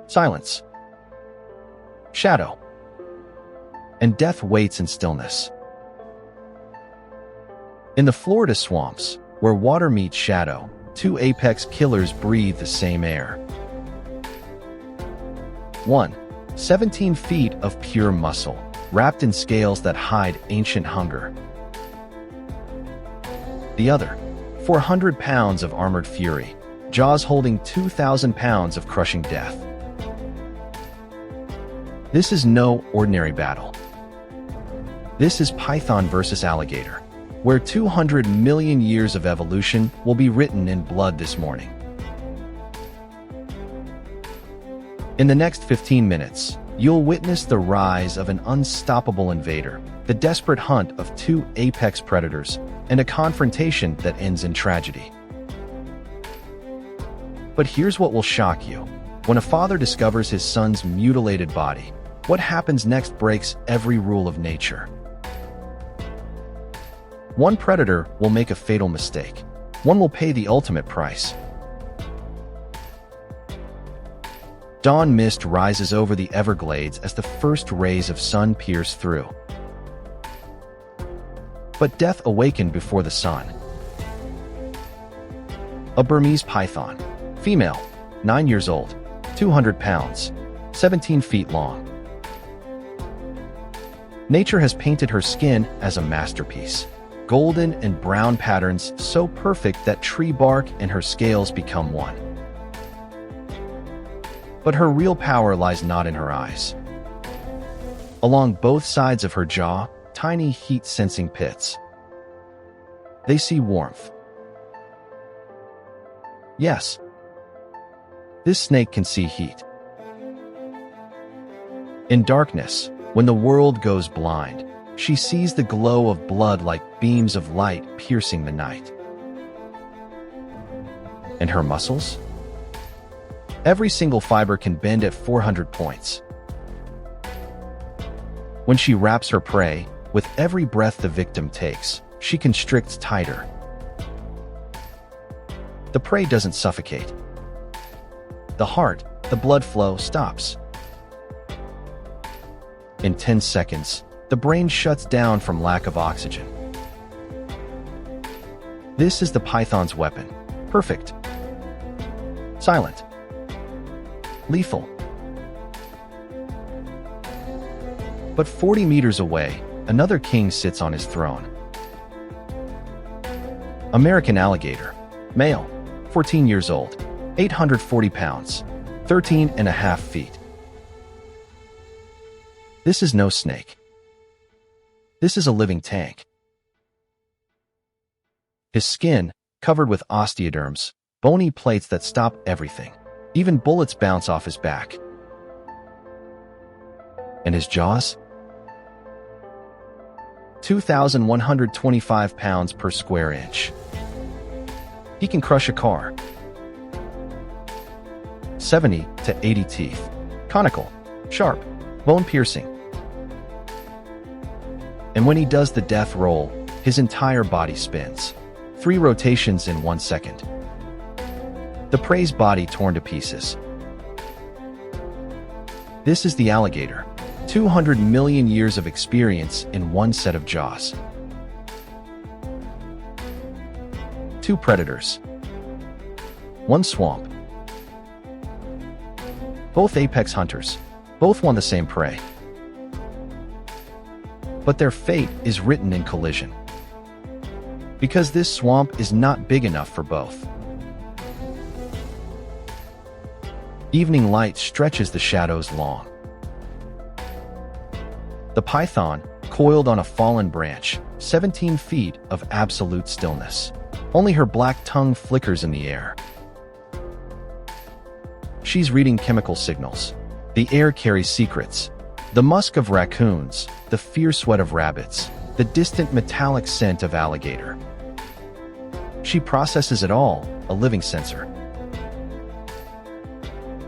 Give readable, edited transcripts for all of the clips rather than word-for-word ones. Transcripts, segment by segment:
Silence. Shadow. And death waits in stillness. In the Florida swamps, where water meets shadow, two apex killers breathe the same air. 1. 17 feet of pure muscle, wrapped in scales that hide ancient hunger. The other, 400 pounds of armored fury, jaws holding 2,000 pounds of crushing death. This is no ordinary battle. This is Python versus Alligator, where 200 million years of evolution will be written in blood this morning. In the next 15 minutes, you'll witness the rise of an unstoppable invader, the desperate hunt of two apex predators, and a confrontation that ends in tragedy. But here's what will shock you. When a father discovers his son's mutilated body, what happens next breaks every rule of nature. One predator will make a fatal mistake. One will pay the ultimate price. Dawn mist rises over the Everglades as the first rays of sun pierce through. But death awakened before the sun. A Burmese python, female, 9 years old, 200 pounds, 17 feet long. Nature has painted her skin as a masterpiece. Golden and brown patterns so perfect that tree bark and her scales become one. But her real power lies not in her eyes. Along both sides of her jaw, tiny heat-sensing pits. They see warmth. Yes, this snake can see heat. In darkness, when the world goes blind, she sees the glow of blood like beams of light piercing the night. And her muscles? Every single fiber can bend at 400 points. When she wraps her prey, with every breath the victim takes, she constricts tighter. The prey doesn't suffocate. The heart, the blood flow stops. In 10 seconds, the brain shuts down from lack of oxygen. This is the python's weapon. Perfect. Silent. Lethal. But 40 meters away, another king sits on his throne. American alligator, male, 14 years old, 840 pounds, 13 and a half feet. This is no snake. This is a living tank. His skin, covered with osteoderms, bony plates that stop everything. Even bullets bounce off his back. And his jaws? 2,125 pounds per square inch. He can crush a car. 70 to 80 teeth. Conical, sharp, bone-piercing. And when he does the death roll, his entire body spins. 3 rotations in 1 second. The prey's body torn to pieces. This is the alligator. 200 million years of experience in one set of jaws. 2 predators. 1 swamp. Both apex hunters. Both want the same prey. But their fate is written in collision. Because this swamp is not big enough for both. Evening light stretches the shadows long. The python, coiled on a fallen branch, 17 feet of absolute stillness. Only her black tongue flickers in the air. She's reading chemical signals. The air carries secrets. The musk of raccoons, the fierce sweat of rabbits, the distant metallic scent of alligator. She processes it all, a living sensor.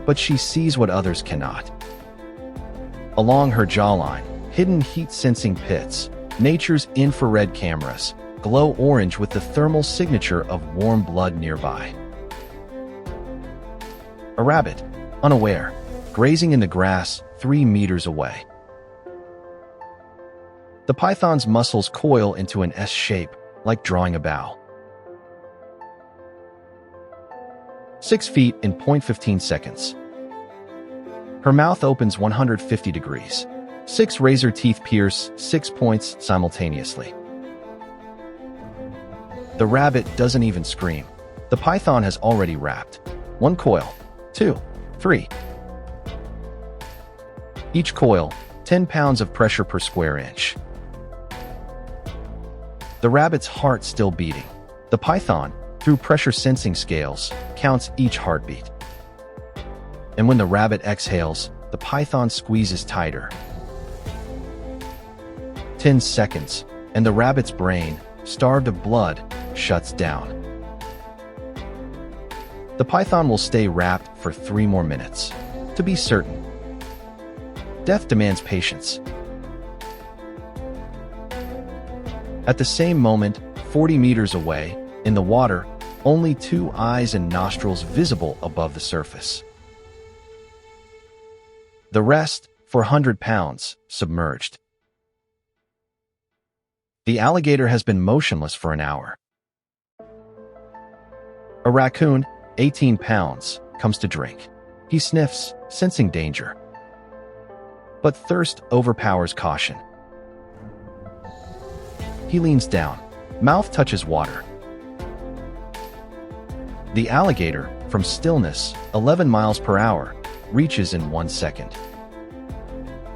But she sees what others cannot. Along her jawline, hidden heat-sensing pits, nature's infrared cameras, glow orange with the thermal signature of warm blood nearby. A rabbit, unaware, grazing in the grass 3 meters away. The python's muscles coil into an S shape, like drawing a bow. 6 feet in 0.15 seconds. Her mouth opens 150 degrees. 6 razor teeth pierce 6 points simultaneously. The rabbit doesn't even scream. The python has already wrapped. 1 coil, 2, 3. Each coil, 10 pounds of pressure per square inch. The rabbit's heart still beating. The python, through pressure sensing scales, counts each heartbeat. And when the rabbit exhales, the python squeezes tighter. 10 seconds, and the rabbit's brain, starved of blood, shuts down. The python will stay wrapped for 3 more minutes, to be certain. Death demands patience. At the same moment, 40 meters away, in the water, only 2 eyes and nostrils visible above the surface. The rest, 400 pounds, submerged. The alligator has been motionless for an hour. A raccoon, 18 pounds, comes to drink. He sniffs, sensing danger. But thirst overpowers caution. He leans down. Mouth touches water. The alligator, from stillness, 11 miles per hour, reaches in 1 second.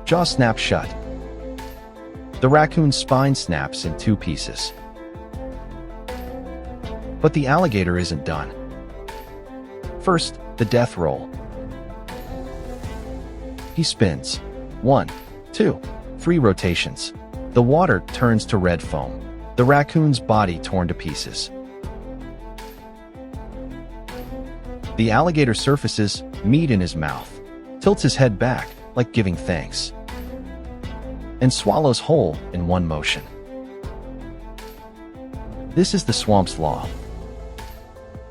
Jaw snaps shut. The raccoon's spine snaps in 2 pieces. But the alligator isn't done. First, the death roll. He spins. 1, 2, 3 rotations. The water turns to red foam. The raccoon's body torn to pieces. The alligator surfaces, meat in his mouth, tilts his head back, like giving thanks, and swallows whole in 1 motion. This is the swamp's law.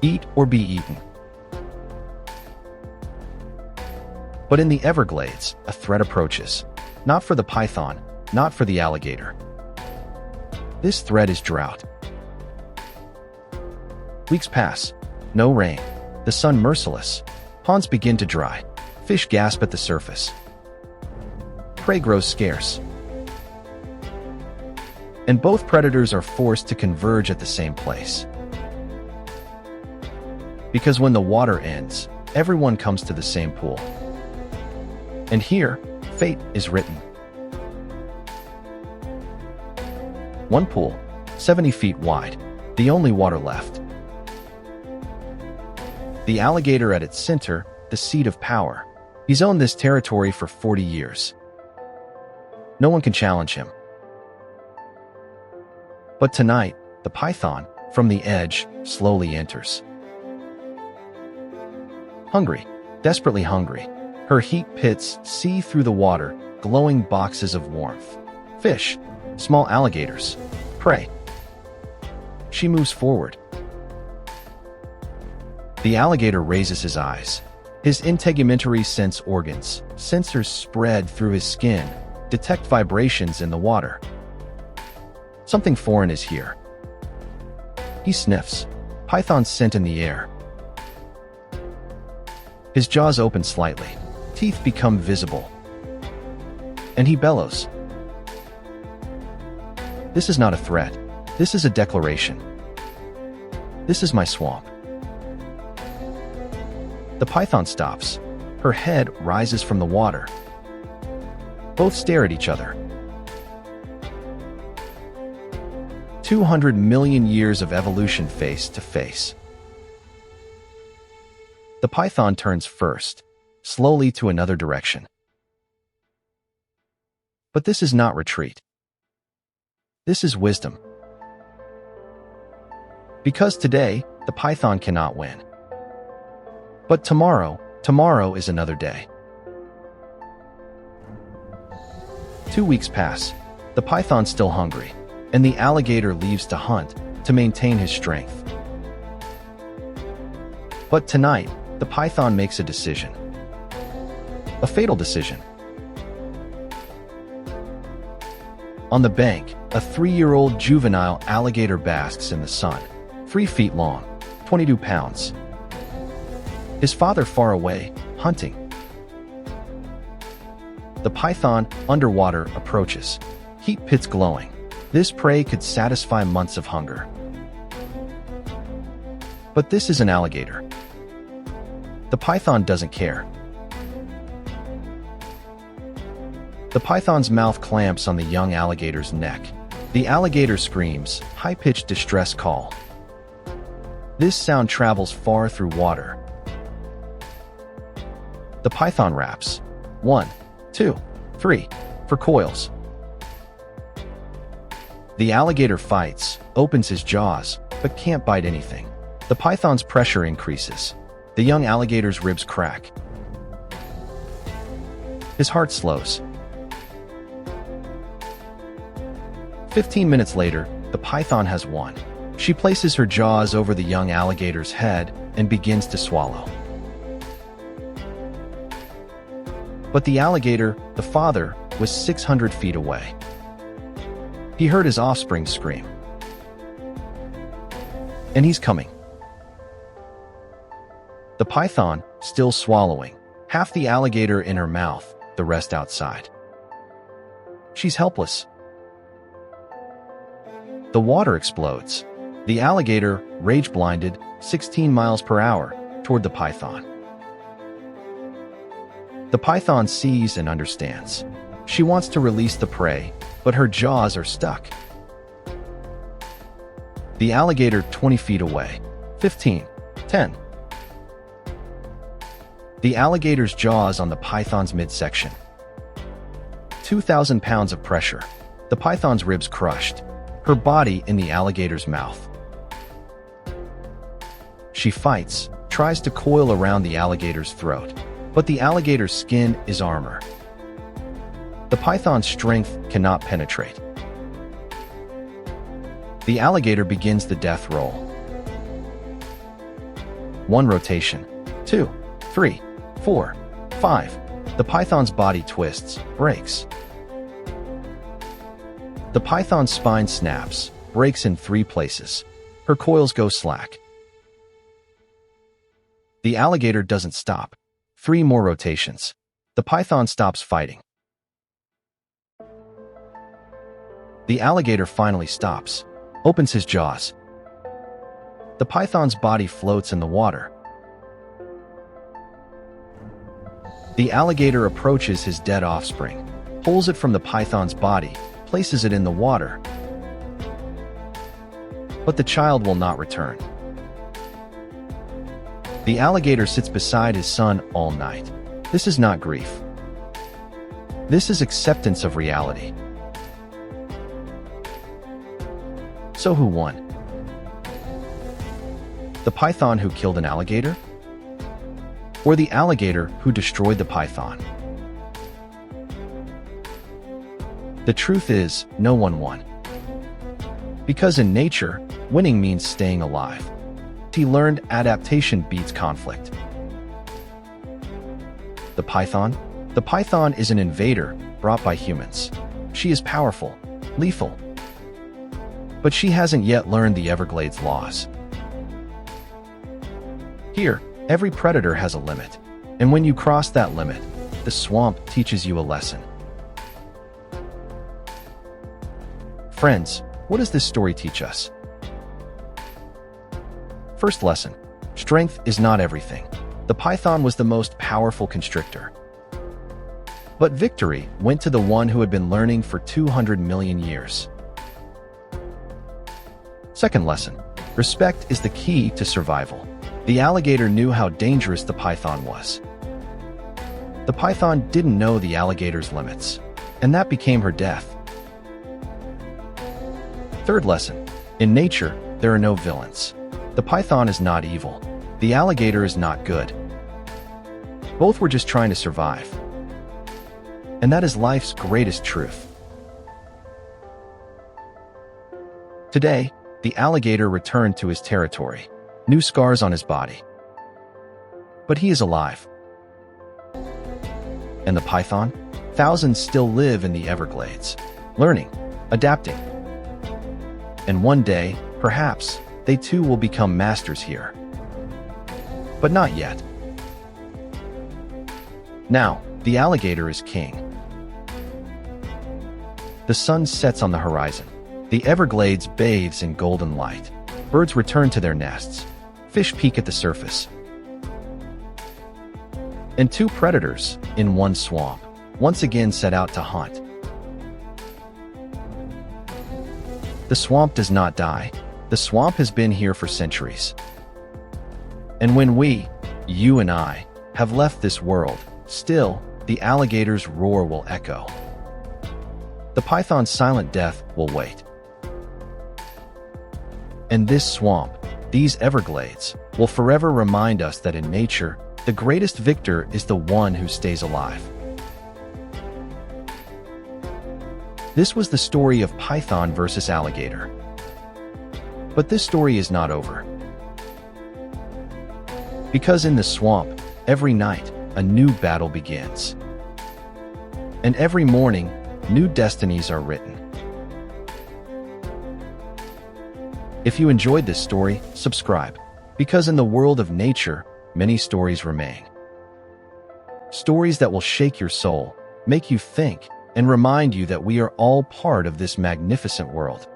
Eat or be eaten. But in the Everglades, a threat approaches. Not for the python, not for the alligator. This threat is drought. Weeks pass. No rain. The sun merciless. Ponds begin to dry. Fish gasp at the surface. Prey grows scarce. And both predators are forced to converge at the same place. Because when the water ends, everyone comes to the same pool. And here, fate is written. 1 pool, 70 feet wide, the only water left. The alligator at its center, the seat of power. He's owned this territory for 40 years. No one can challenge him. But tonight, the python, from the edge, slowly enters. Hungry, desperately hungry. Her heat pits see through the water, glowing boxes of warmth. Fish, small alligators, prey. She moves forward. The alligator raises his eyes. His integumentary sense organs, sensors spread through his skin, detect vibrations in the water. Something foreign is here. He sniffs. Python scent in the air. His jaws open slightly. Teeth become visible. And he bellows. This is not a threat. This is a declaration. This is my swamp. The python stops. Her head rises from the water. Both stare at each other. 200 million years of evolution face to face. The python turns first, slowly to another direction. But this is not retreat. This is wisdom. Because today, the python cannot win. But tomorrow is another day. 2 weeks pass. The python's still hungry, and the alligator leaves to hunt, to maintain his strength. But tonight, the python makes a decision. A fatal decision. On the bank, a 3-year-old juvenile alligator basks in the sun, 3 feet long, 22 pounds. His father far away, hunting. The python, underwater, approaches. Heat pits glowing. This prey could satisfy months of hunger. But this is an alligator. The python doesn't care. The python's mouth clamps on the young alligator's neck. The alligator screams, high-pitched distress call. This sound travels far through water. The python raps. 1, 2, 3, for Coils. The alligator fights, opens his jaws, but can't bite anything. The python's pressure increases. The young alligator's ribs crack. His heart slows. 15 minutes later, the python has won. She places her jaws over the young alligator's head and begins to swallow. But the alligator, the father, was 600 feet away. He heard his offspring scream. And he's coming. The python, still swallowing, half the alligator in her mouth, the rest outside. She's helpless. The water explodes. The alligator, rage-blinded, 16 miles per hour, toward the python. The python sees and understands. She wants to release the prey, but her jaws are stuck. The alligator 20 feet away. 15, 10. The alligator's jaws on the python's midsection. 2,000 pounds of pressure. The python's ribs crushed. Her body in the alligator's mouth. She fights, tries to coil around the alligator's throat, but the alligator's skin is armor. The python's strength cannot penetrate. The alligator begins the death roll. 1 rotation, 2, 3, 4, 5. The python's body twists, breaks. The python's spine snaps, breaks in 3 places. Her coils go slack. The alligator doesn't stop. 3 more rotations. The python stops fighting. The alligator finally stops, opens his jaws. The python's body floats in the water. The alligator approaches his dead offspring, pulls it from the python's body, places it in the water. But the child will not return. The alligator sits beside his son all night. This is not grief. This is acceptance of reality. So who won? The python who killed an alligator? Or the alligator who destroyed the python? The truth is, no one won. Because in nature, winning means staying alive. He learned adaptation beats conflict. The python? The python is an invader brought by humans. She is powerful, lethal. But she hasn't yet learned the Everglades laws. Here, every predator has a limit. And when you cross that limit, the swamp teaches you a lesson. Friends, what does this story teach us? First lesson: strength is not everything. The python was the most powerful constrictor. But victory went to the one who had been learning for 200 million years. Second lesson: respect is the key to survival. The alligator knew how dangerous the python was. The python didn't know the alligator's limits, and that became her death. Third lesson: in nature, there are no villains. The python is not evil. The alligator is not good. Both were just trying to survive. And that is life's greatest truth. Today, the alligator returned to his territory, new scars on his body. But he is alive. And the python? Thousands still live in the Everglades, learning, adapting. And one day, perhaps, they too will become masters here. But not yet. Now, the alligator is king. The sun sets on the horizon. The Everglades bathes in golden light. Birds return to their nests. Fish peek at the surface. And two predators, in one swamp, once again set out to hunt. The swamp does not die. The swamp has been here for centuries. And when we, you and I, have left this world, still, the alligator's roar will echo. The python's silent death will wait. And this swamp, these Everglades, will forever remind us that in nature, the greatest victor is the one who stays alive. This was the story of python versus alligator. But this story is not over. Because in the swamp, every night, a new battle begins. And every morning, new destinies are written. If you enjoyed this story, subscribe. Because in the world of nature, many stories remain. Stories that will shake your soul, make you think, and remind you that we are all part of this magnificent world.